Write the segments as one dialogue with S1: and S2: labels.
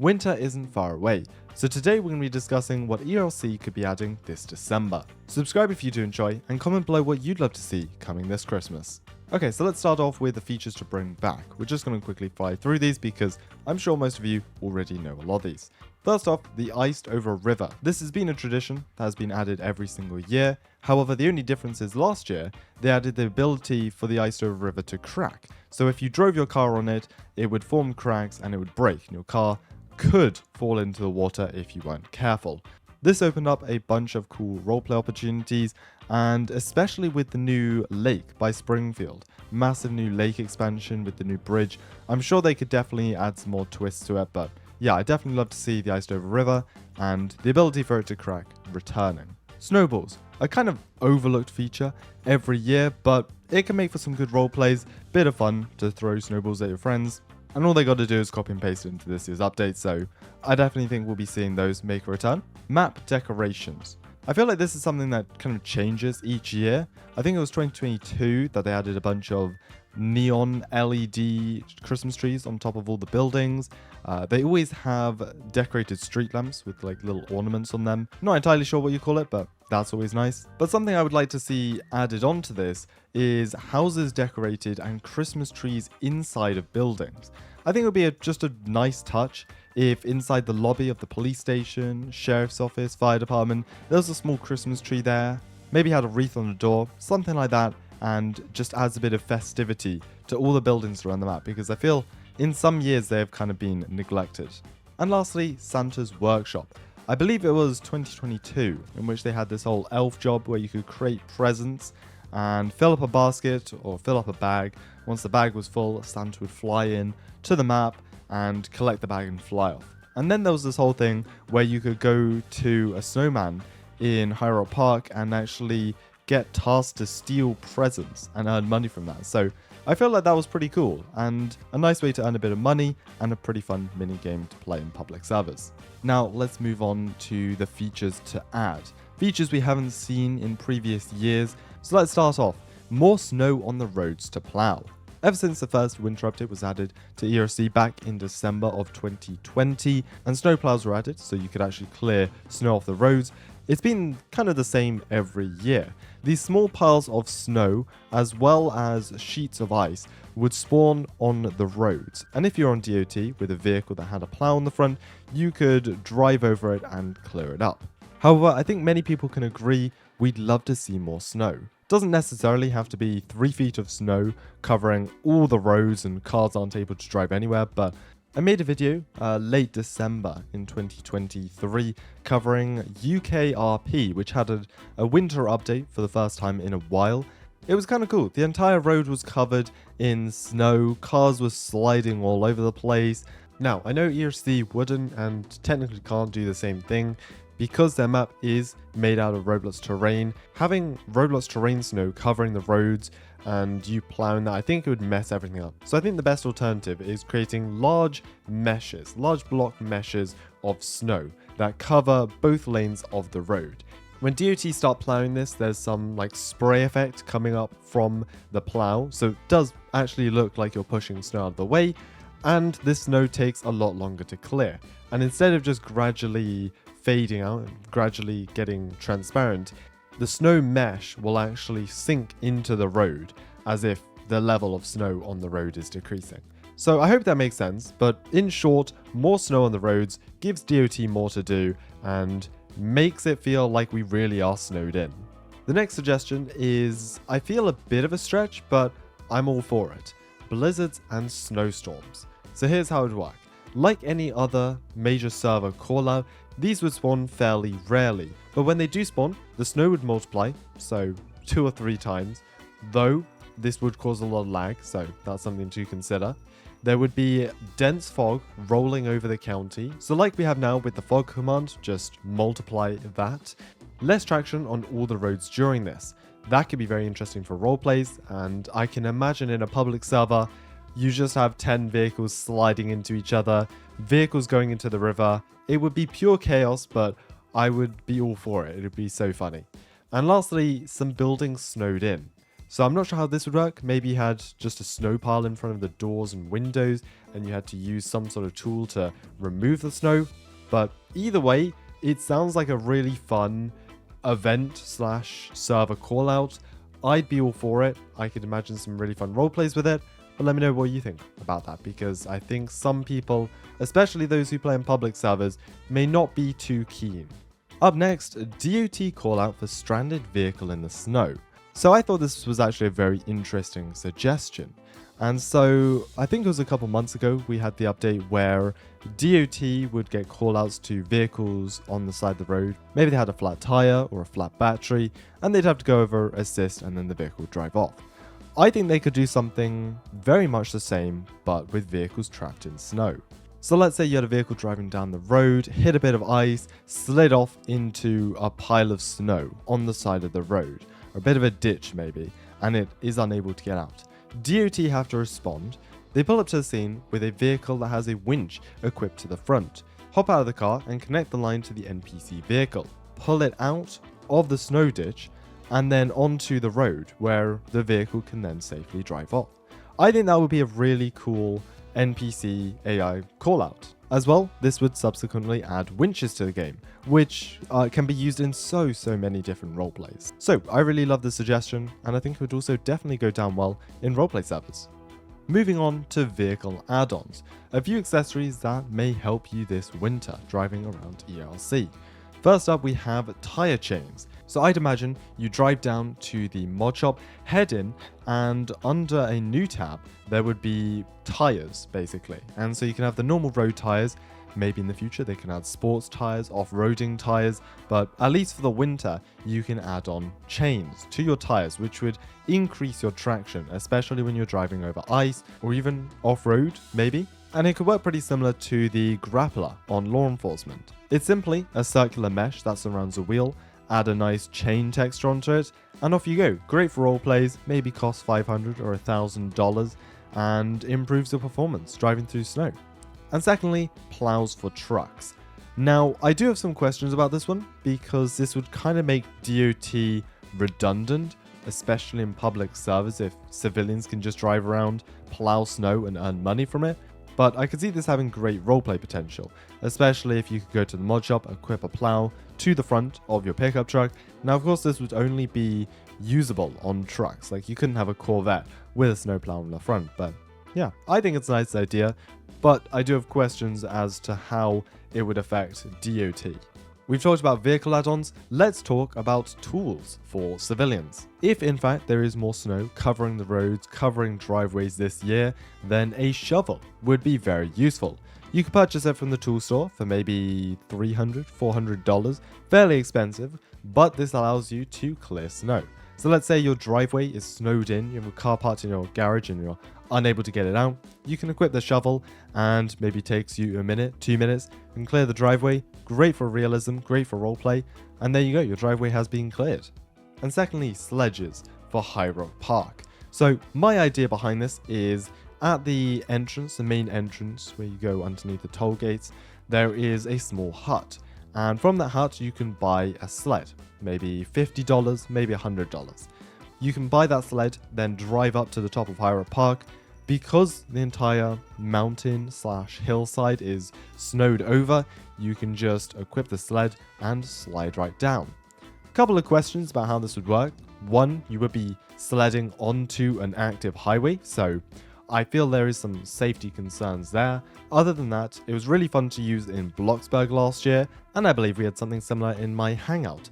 S1: Winter isn't far away, so today we're going to be discussing what ERLC could be adding this December. Subscribe if you do enjoy, and comment below what you'd love to see coming this Christmas. Okay, so let's start off with the features to bring back. We're just going to quickly fly through these because I'm sure most of you already know a lot of these. First off, the iced over river. This has been a tradition that has been added every single year. However, the only difference is last year, they added the ability for the iced over river to crack. So if you drove your car on it, it would form cracks and it would break, and your car could fall into the water if you weren't careful. This opened up a bunch of cool roleplay opportunities, and especially with the new lake by Springfield. Massive new lake expansion with the new bridge. I'm sure they could definitely add some more twists to it, but yeah, I definitely love to see the iced over river and the ability for it to crack returning. Snowballs, a kind of overlooked feature every year, but it can make for some good role plays, bit of fun to throw snowballs at your friends, and all they got to do is copy and paste it into this year's update, so I definitely think we'll be seeing those make a return. Map decorations. I feel like this is something that kind of changes each year. I think it was 2022 that they added a bunch of neon LED Christmas trees on top of all the buildings. They always have decorated street lamps with like little ornaments on them. Not entirely sure what you call it, but that's always nice. But something I would like to see added onto this is houses decorated and Christmas trees inside of buildings. I think it would be just a nice touch if inside the lobby of the police station, sheriff's office, fire department, there was a small Christmas tree there, maybe had a wreath on the door, something like that, and just adds a bit of festivity to all the buildings around the map, because I feel in some years they have kind of been neglected. And lastly, Santa's Workshop. I believe it was 2022 in which they had this whole elf job where you could create presents and fill up a basket or fill up a bag. Once the bag was full, Santa would fly in to the map and collect the bag and fly off. And then there was this whole thing where you could go to a snowman in High Rock Park and actually get tasked to steal presents and earn money from that. So I feel like that was pretty cool and a nice way to earn a bit of money and a pretty fun mini game to play in public servers. Now let's move on to the features to add. Features we haven't seen in previous years. So let's start off. More snow on the roads to plow. Ever since the first winter update was added to ERLC back in December of 2020 and snowplows were added so you could actually clear snow off the roads, it's been kind of the same every year. These small piles of snow as well as sheets of ice would spawn on the roads, and if you're on DOT with a vehicle that had a plow on the front, you could drive over it and clear it up. However, I think many people can agree we'd love to see more snow. Doesn't necessarily have to be 3 feet of snow covering all the roads and cars aren't able to drive anywhere, but I made a video late December in 2023 covering UKRP, which had a winter update for the first time in a while. It was kind of cool. The entire road was covered in snow, cars were sliding all over the place. Now, I know ERLC wouldn't and technically can't do the same thing, because their map is made out of Roblox terrain. Having Roblox terrain snow covering the roads and you plowing that, I think it would mess everything up. So I think the best alternative is creating large meshes, large block meshes of snow that cover both lanes of the road. When DOT start plowing this, there's some like spray effect coming up from the plow. So it does actually look like you're pushing snow out of the way, and this snow takes a lot longer to clear. And instead of just gradually fading out and gradually getting transparent, the snow mesh will actually sink into the road as if the level of snow on the road is decreasing. So I hope that makes sense, but in short, more snow on the roads gives DOT more to do and makes it feel like we really are snowed in. The next suggestion is, I feel a bit of a stretch, but I'm all for it. Blizzards and snowstorms. So here's how it would work. Like any other major server callout, these would spawn fairly rarely, but when they do spawn, the snow would multiply, so 2 or 3 times, though this would cause a lot of lag, so that's something to consider. There would be dense fog rolling over the county, so like we have now with the fog command, just multiply that. Less traction on all the roads during this. That could be very interesting for roleplays, and I can imagine in a public server, you just have 10 vehicles sliding into each other, vehicles going into the river. It would be pure chaos, but I would be all for it. It would be so funny. And lastly, some buildings snowed in. So I'm not sure how this would work. Maybe you had just a snow pile in front of the doors and windows, and you had to use some sort of tool to remove the snow. But either way, it sounds like a really fun event slash server call out. I'd be all for it. I could imagine some really fun role plays with it. But let me know what you think about that, because I think some people, especially those who play in public servers, may not be too keen. Up next, DOT call out for stranded vehicle in the snow. So I thought this was actually a very interesting suggestion. And so I think it was a couple months ago we had the update where DOT would get callouts to vehicles on the side of the road. Maybe they had a flat tire or a flat battery, and they'd have to go over, assist, and then the vehicle would drive off. I think they could do something very much the same, but with vehicles trapped in snow. So let's say you had a vehicle driving down the road, hit a bit of ice, slid off into a pile of snow on the side of the road, or a bit of a ditch maybe, and it is unable to get out. DOT have to respond. They pull up to the scene with a vehicle that has a winch equipped to the front, hop out of the car and connect the line to the NPC vehicle, pull it out of the snow ditch, and then onto the road where the vehicle can then safely drive off. I think that would be a really cool NPC AI callout. As well, this would subsequently add winches to the game, which can be used in so many different roleplays. So I really love this suggestion, and I think it would also definitely go down well in roleplay servers. Moving on to vehicle add-ons, a few accessories that may help you this winter driving around ERLC. First up, we have tire chains. So I'd imagine you drive down to the mod shop, head in, and under a new tab, there would be tires, basically. And so you can have the normal road tires. Maybe in the future they can add sports tires, off-roading tires, but at least for the winter, you can add on chains to your tires, which would increase your traction, especially when you're driving over ice or even off-road, maybe. And it could work pretty similar to the grappler on law enforcement. It's simply a circular mesh that surrounds a wheel, add a nice chain texture onto it, and off you go. Great for role plays, maybe costs $500 or $1,000, and improves your performance driving through snow. And secondly, plows for trucks. Now, I do have some questions about this one, because this would kind of make DOT redundant, especially in public servers if civilians can just drive around, plow snow, and earn money from it. But I could see this having great roleplay potential, especially if you could go to the mod shop, equip a plow to the front of your pickup truck. Now, of course, this would only be usable on trucks. Like, you couldn't have a Corvette with a snowplow on the front. But yeah, I think it's a nice idea. But I do have questions as to how it would affect DOT. We've talked about vehicle add-ons, let's talk about tools for civilians. If in fact there is more snow covering the roads, covering driveways this year, then a shovel would be very useful. You could purchase it from the tool store for maybe $300, $400, fairly expensive, but this allows you to clear snow. So let's say your driveway is snowed in, you have a car parked in your garage and you're unable to get it out. You can equip the shovel and maybe takes you a minute, 2 minutes, and clear the driveway. Great for realism, great for roleplay, and there you go, your driveway has been cleared. And secondly, sledges for High Rock Park. So my idea behind this is at the entrance, the main entrance where you go underneath the toll gates, there is a small hut. And from that hut, you can buy a sled, maybe $50, maybe $100. You can buy that sled, then drive up to the top of High Rock Park. Because the entire mountain / hillside is snowed over, you can just equip the sled and slide right down. A couple of questions about how this would work. One, you would be sledding onto an active highway, so I feel there is some safety concerns there. Other than that, it was really fun to use in Bloxburg last year, and I believe we had something similar in my hangout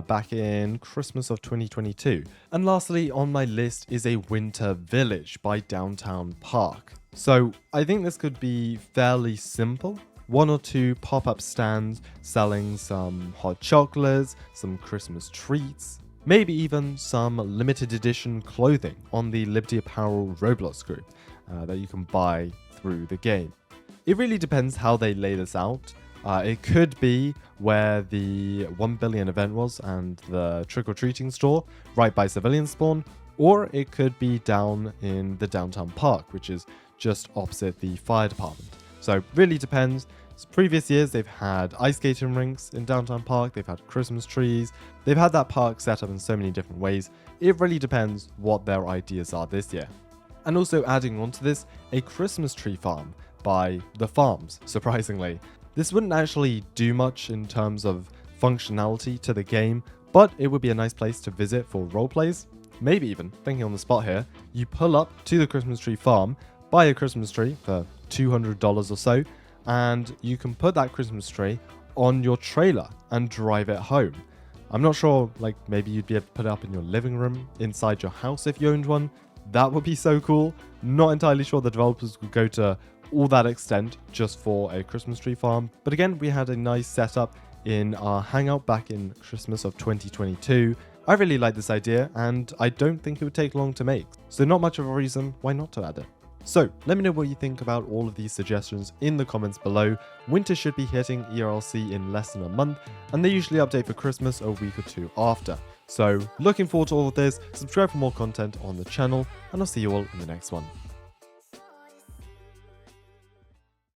S1: back in Christmas of 2022. And lastly on my list is a winter village by Downtown Park. So I think this could be fairly simple. 1 or 2 pop-up stands selling some hot chocolates, some Christmas treats, maybe even some limited edition clothing on the Liberty Apparel Roblox group that you can buy through the game. It really depends how they lay this out. It could be where the 1 billion event was and the trick-or-treating store right by civilian spawn, or it could be down in the downtown park, which is just opposite the fire department. So really depends. So previous years, they've had ice skating rinks in Downtown Park, they've had Christmas trees, they've had that park set up in so many different ways. It really depends what their ideas are this year. And also adding on to this, a Christmas tree farm by The Farms, surprisingly. This wouldn't actually do much in terms of functionality to the game, but it would be a nice place to visit for roleplays. Maybe even, thinking on the spot here, you pull up to the Christmas tree farm, buy a Christmas tree for $200 or so, and you can put that Christmas tree on your trailer and drive it home. I'm not sure, like maybe you'd be able to put it up in your living room, inside your house if you owned one. That would be so cool. Not entirely sure the developers would go to all that extent just for a Christmas tree farm. But again, we had a nice setup in our hangout back in Christmas of 2022. I really like this idea and I don't think it would take long to make. So not much of a reason why not to add it. So let me know what you think about all of these suggestions in the comments below. Winter should be hitting ERLC in less than a month, and they usually update for Christmas a week or two after. So looking forward to all of this, subscribe for more content on the channel, and I'll see you all in the next one.